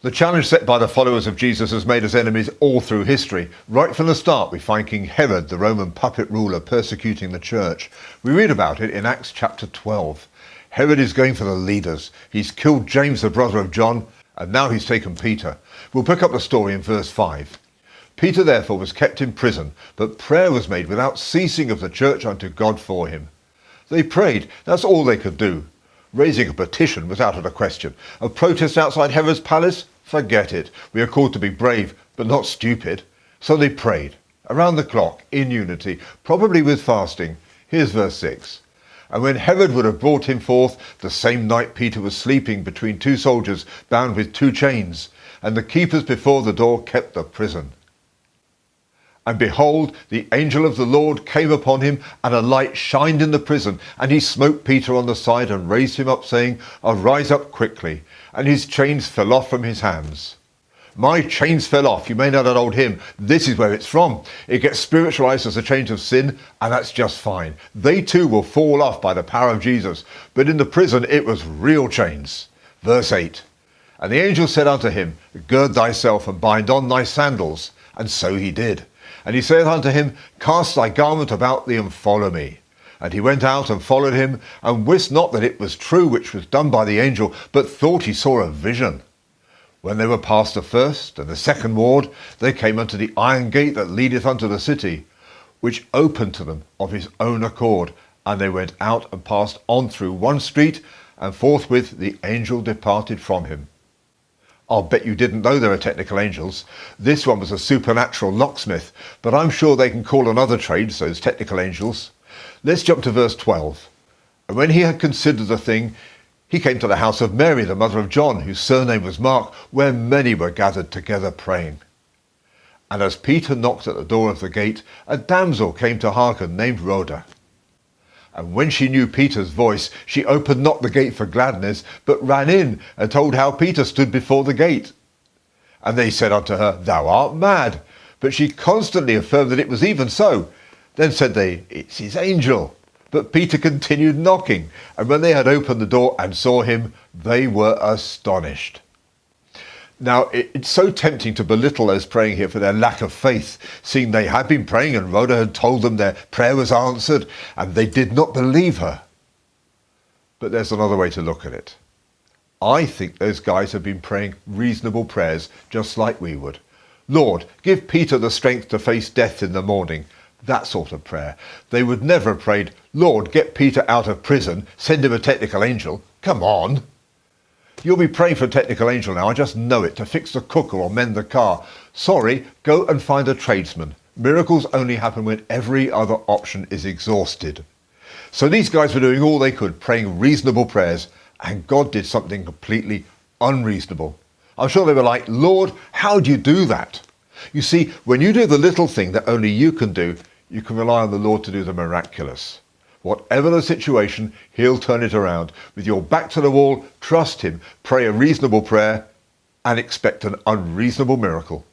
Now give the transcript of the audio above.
The challenge set by the followers of Jesus has made us enemies all through history. Right from the start, we find King Herod, the Roman puppet ruler, persecuting the church. We read about it in Acts chapter 12. Herod is going for the leaders. He's killed James, the brother of John, and now he's taken Peter. We'll pick up the story in verse 5. Peter therefore was kept in prison, but prayer was made without ceasing of the church unto God for him. They prayed, that's all they could do. Raising a petition was out of the question. A protest outside Herod's palace? Forget it. We are called to be brave, but not stupid. So they prayed, around the clock, in unity, probably with fasting. Here's verse 6. And when Herod would have brought him forth, the same night Peter was sleeping between two soldiers, bound with two chains, and the keepers before the door kept the prison. And behold, the angel of the Lord came upon him, and a light shined in the prison. And he smote Peter on the side and raised him up, saying, Arise up quickly. And his chains fell off from his hands. My chains fell off. You may know that old hymn. This is where it's from. It gets spiritualized as a change of sin, and that's just fine. They too will fall off by the power of Jesus. But in the prison it was real chains. Verse 8. And the angel said unto him, Gird thyself and bind on thy sandals. And so he did. And he saith unto him, Cast thy garment about thee and follow me. And he went out and followed him, and wist not that it was true which was done by the angel, but thought he saw a vision. When they were past the first and the second ward, they came unto the iron gate that leadeth unto the city, which opened to them of his own accord. And they went out and passed on through one street, and forthwith the angel departed from him. I'll bet you didn't know there are technical angels. This one was a supernatural locksmith, but I'm sure they can call on other trades, those technical angels. Let's jump to verse 12. And when he had considered the thing, he came to the house of Mary, the mother of John, whose surname was Mark, where many were gathered together praying. And as Peter knocked at the door of the gate, a damsel came to hearken, named Rhoda. And when she knew Peter's voice, she opened not the gate for gladness, but ran in and told how Peter stood before the gate. And they said unto her, Thou art mad. But she constantly affirmed that it was even so. Then said they, It's his angel. But Peter continued knocking. And when they had opened the door and saw him, they were astonished. Now, it's so tempting to belittle those praying here for their lack of faith, seeing they had been praying and Rhoda had told them their prayer was answered, and they did not believe her. But there's another way to look at it. I think those guys have been praying reasonable prayers, just like we would. Lord, give Peter the strength to face death in the morning. That sort of prayer. They would never have prayed, Lord, get Peter out of prison, send him a technical angel. Come on. You'll be praying for a technical angel now, I just know it, to fix the cooker or mend the car. Sorry, go and find a tradesman. Miracles only happen when every other option is exhausted. So these guys were doing all they could, praying reasonable prayers, and God did something completely unreasonable. I'm sure they were like, Lord, how do you do that? You see, when you do the little thing that only you can do, you can rely on the Lord to do the miraculous. Whatever the situation, he'll turn it around. With your back to the wall, trust him, pray a reasonable prayer, and expect an unreasonable miracle.